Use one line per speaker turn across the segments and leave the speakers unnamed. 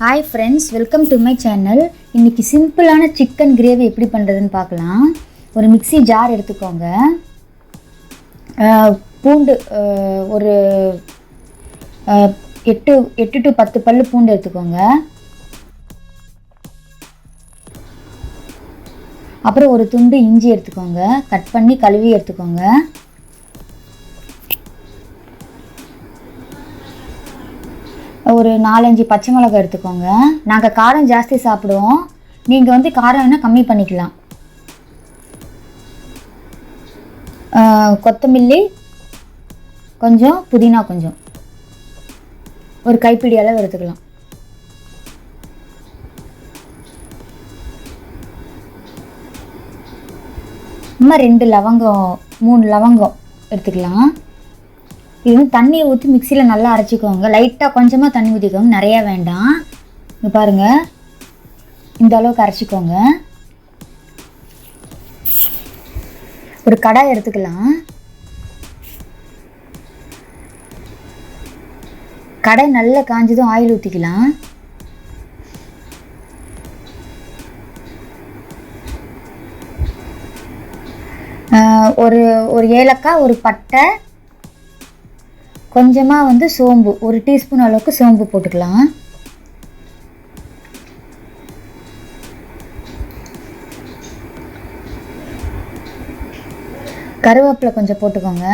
Hi friends, welcome to my channel. இன்னைக்கு சிம்பிளான chicken gravy எப்படி பண்ணுறதுன்னு பார்க்கலாம். ஒரு மிக்ஸி ஜார் எடுத்துக்கோங்க. பூண்டு ஒரு 8 to 10 பல்லு பூண்டு எடுத்துக்கோங்க. அப்புறம் ஒரு துண்டு இஞ்சி எடுத்துக்கோங்க. கட் பண்ணி கழுவி எடுத்துக்கோங்க. ஒரு 4-5 பச்சை மிளகாய் எடுத்துக்கோங்க. நாங்கள் காரம் ஜாஸ்தி சாப்பிடுவோம், நீங்கள் வந்து காரம் வேணால் கம்மி பண்ணிக்கலாம். கொத்தமல்லி கொஞ்சம், புதினா கொஞ்சம், ஒரு கைப்பிடி அளவு எடுத்துக்கலாம். இன்னும் 2 லவங்கம் 3 லவங்கம் எடுத்துக்கலாம். இது வந்து தண்ணியை ஊற்றி மிக்சியில் நல்லா அரைச்சிக்கோங்க. லைட்டாக கொஞ்சமாக தண்ணி ஊற்றிக்கோங்க, நிறையா வேண்டாம். இங்கே பாருங்கள், இந்த அளவுக்கு அரைச்சிக்கோங்க. ஒரு கடாய் எடுத்துக்கலாம். கடாய் நல்லா காஞ்சதும் ஆயில் ஊற்றிக்கலாம். ஒரு ஏலக்காய், ஒரு பட்டை, கொஞ்சமாக வந்து சோம்பு, 1 டீஸ்பூன் அளவுக்கு சோம்பு போட்டுக்கலாம். கருவேப்பிலை கொஞ்சம் போட்டுக்கோங்க.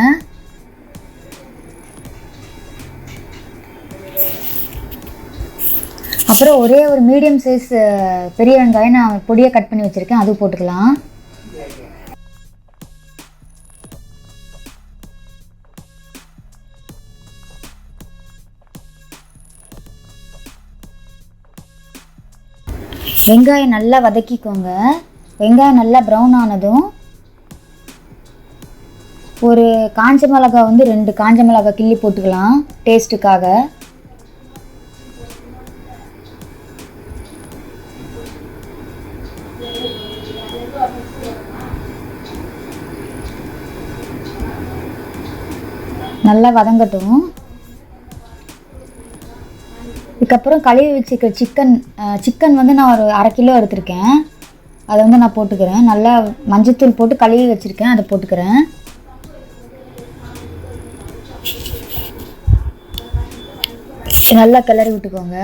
அப்புறம் ஒரே ஒரு மீடியம் சைஸ் பெரிய வெங்காயம் நான் பொடியை கட் பண்ணி வச்சுருக்கேன், அது போட்டுக்கலாம். வெங்காயம் நல்லா வதக்கிக்கோங்க. வெங்காயம் நல்லா ப்ரௌன் ஆனதும் ஒரு காஞ்ச மிளகாய் வந்து 2 காஞ்ச மிளகாய் கிள்ளி போட்டுக்கலாம் டேஸ்ட்டுக்காக. நல்லா வதங்கட்டும். இதுக்கப்புறம் கழுவி வச்சுக்கிற சிக்கன் வந்து நான் ஒரு 1/2 கிலோ எடுத்திருக்கேன். அதை வந்து நான் போட்டுக்கிறேன். நல்லா மஞ்சத்தூள் போட்டு கழுவி வச்சுருக்கேன், அதை போட்டுக்கிறேன். நல்லா கிளறி விட்டுக்கோங்க.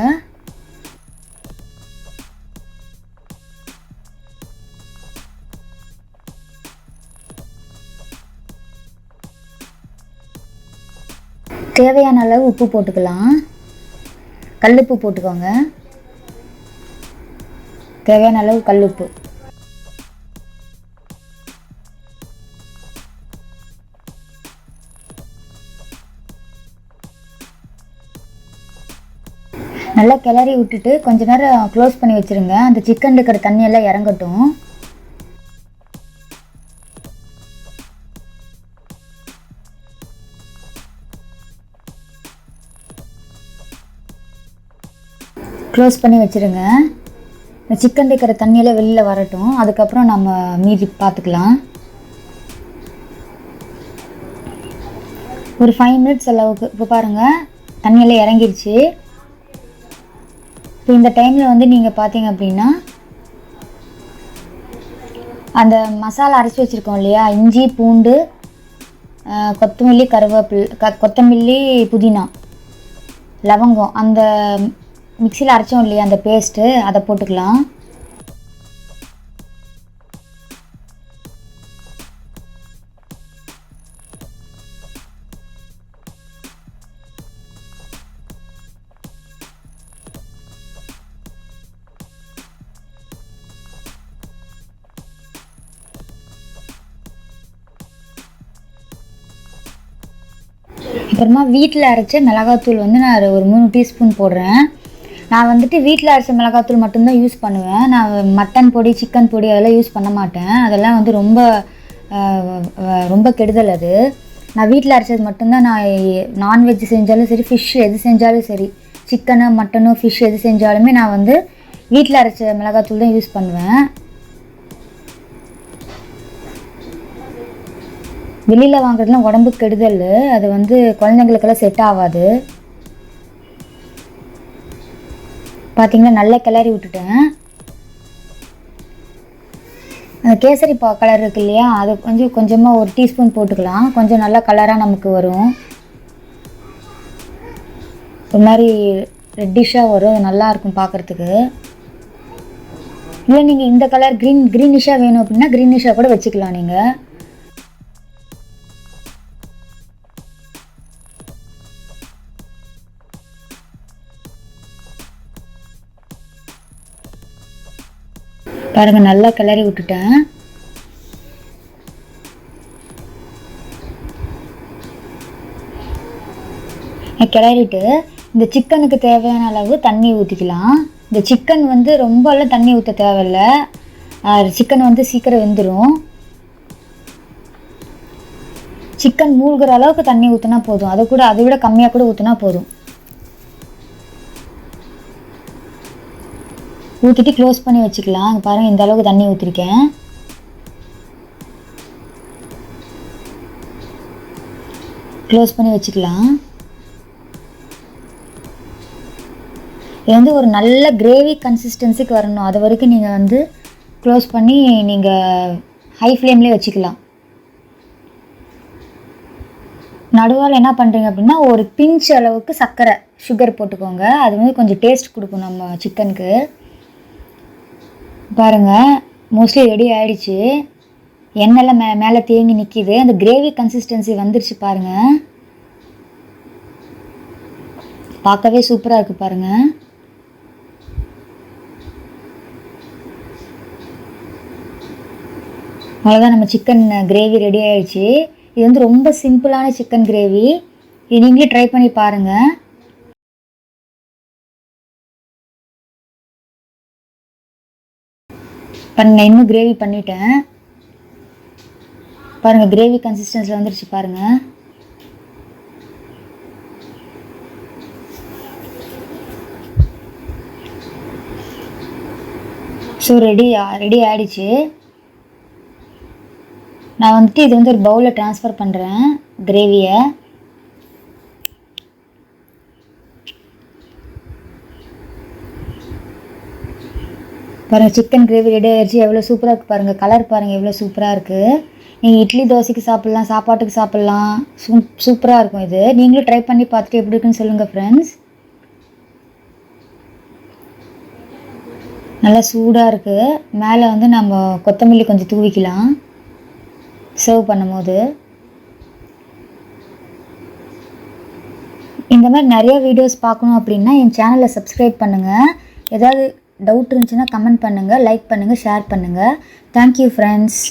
தேவையான அளவு உப்பு போட்டுக்கலாம். கல்லுப்பு போட்டுக்கோங்க. தேவையான அளவு கல்லுப்பு. நல்லா கிளறி விட்டுட்டு கொஞ்ச நேரம் க்ளோஸ் பண்ணி வச்சுருங்க. அந்த சிக்கன் இருக்கிற தண்ணியெல்லாம் இறங்கட்டும். க்ளோஸ் பண்ணி வச்சுருங்க. இந்த சிக்கன் இருக்கிற தண்ணியெல்லாம் வெளியில் வரட்டும், அதுக்கப்புறம் நம்ம மீதி பார்த்துக்கலாம். ஒரு 5 மினிட்ஸ் அளவுக்கு. இப்போ பாருங்கள், தண்ணியெல்லாம் இறங்கிருச்சு. இப்போ இந்த டைமில் வந்து நீங்கள் பார்த்தீங்க அப்படின்னா அந்த மசாலா அரைச்சி வச்சுருக்கோம் இல்லையா, இஞ்சி பூண்டு கொத்தமல்லி கொத்தமல்லி புதினா லவங்கம், அந்த மிக்சியில் அரைச்சோம் இல்லையா அந்த பேஸ்ட்டு, அதை போட்டுக்கலாம். அப்புறமா வீட்டில் அரைச்ச மிளகாத்தூள் வந்து நான் ஒரு 3 டீஸ்பூன் போடுறேன். நான் வந்துட்டு வீட்டில் அரைச்ச மிளகாத்தூள் மட்டும்தான் யூஸ் பண்ணுவேன். நான் மட்டன் பொடி, சிக்கன் பொடி அதெல்லாம் யூஸ் பண்ண மாட்டேன். அதெல்லாம் வந்து ரொம்ப கெடுதல். அது நான் வீட்டில் அரைச்சது மட்டும்தான். நான் நான்வெஜ் செஞ்சாலும் சரி, ஃபிஷ் எது செஞ்சாலும் சரி, சிக்கனு மட்டனு ஃபிஷ் எது செஞ்சாலுமே நான் வந்து வீட்டில் அரைச்ச மிளகாத்தூள் தான் யூஸ் பண்ணுவேன். வெளியில் வாங்குறதுலாம் உடம்புக்கு கெடுதல். அது வந்து குழந்தைங்களுக்கெல்லாம் செட் ஆகாது. பார்த்தீங்கன்னா நல்லா கிளறி விட்டுட்டேன். அந்த கேசரி கலர் இருக்கு இல்லையா, அது கொஞ்சமாக ஒரு டீஸ்பூன் போட்டுக்கலாம். கொஞ்சம் நல்லா கலராக நமக்கு வரும். ஒரு மாதிரி ரெட்டிஷாக வரும். அது நல்லாயிருக்கும் பார்க்குறதுக்கு. இல்லை நீங்கள் இந்த கலர் க்ரீனிஷாக வேணும் அப்படின்னா க்ரீனிஷாக கூட வச்சுக்கலாம் நீங்கள். பாருங்கள் நல்லா கிளறி விட்டுட்டேன். கிளறிட்டு இந்த சிக்கனுக்கு தேவையான அளவு தண்ணி ஊற்றிக்கலாம். இந்த சிக்கன் ரொம்பலாம் தண்ணி ஊற்ற தேவையில்லை. சிக்கன் சீக்கிரம் வெந்துடும். சிக்கன் மூழ்கிற அளவுக்கு தண்ணி ஊற்றினா போதும். அதை விட கம்மியாக கூட ஊற்றினா போதும். ஊற்றிட்டு க்ளோஸ் பண்ணி வச்சுக்கலாம். பாருங்கள் இந்த அளவுக்கு தண்ணி ஊற்றிருக்கேன். க்ளோஸ் பண்ணி வச்சுக்கலாம். இது ஒரு நல்ல கிரேவி கன்சிஸ்டன்சிக்கு வரணும். அது வரைக்கும் நீங்கள் க்ளோஸ் பண்ணி நீங்கள் ஹை ஃப்ளேம்லேயே வச்சுக்கலாம். நடுவால் என்ன பண்ணுறீங்க அப்படின்னா ஒரு பிஞ்ச் அளவுக்கு சர்க்கரை சுகர் போட்டுக்கோங்க. அது கொஞ்சம் டேஸ்ட் கொடுக்கும் நம்ம சிக்கனுக்கு. பாருங்கள் மோஸ்ட்லி ரெடி ஆகிடுச்சு. எண்ணெய்லாம் மேலே தேங்கி நிற்கிது. அந்த கிரேவி கன்சிஸ்டன்சி வந்துருச்சு பாருங்கள். பார்க்கவே சூப்பராக இருக்குது பாருங்கள். அவ்வளோதான், நம்ம சிக்கன் கிரேவி ரெடி ஆகிடுச்சு. இது ரொம்ப சிம்பிளான சிக்கன் கிரேவி. இது நீங்களே ட்ரை பண்ணி பாருங்கள். நான் இன்னும் கிரேவி பண்ணிட்டேன். பாருங்கள் கிரேவி கன்சிஸ்டன்சியில் வந்துருச்சு பாருங்கள். ஸோ ரெடி ஆகிடுச்சு. நான் இது ஒரு பவுலில் ட்ரான்ஸ்ஃபர் பண்ணுறேன் கிரேவியை. பாருங்கள் சிக்கன் கிரேவி ரெடி ஆகிடுச்சு. எவ்வளோ சூப்பராக இருக்குது பாருங்கள். கலர் பாருங்கள் எவ்வளோ சூப்பராக இருக்குது. நீங்கள் இட்லி தோசைக்கு சாப்பிட்லாம், சாப்பாட்டுக்கு சாப்பிட்லாம். சூப்பராக இருக்கும். இது நீங்களும் ட்ரை பண்ணி பார்த்துட்டு எப்படி இருக்குன்னு சொல்லுங்கள் ஃப்ரெண்ட்ஸ். நல்லா சூடாக இருக்குது. மேலே நம்ம கொத்தமல்லி கொஞ்சம் தூவிக்கலாம் சர்வ் பண்ணும்போது. இந்த மாதிரி நிறைய வீடியோஸ் பார்க்கணும் அப்படின்னா என் சேனலை சப்ஸ்கிரைப் பண்ணுங்கள். ஏதாவது டவுட் இருந்துச்சுன்னா கமெண்ட் பண்ணுங்கள், லைக் பண்ணுங்கள், ஷேர் பண்ணுங்கள். Thank you friends.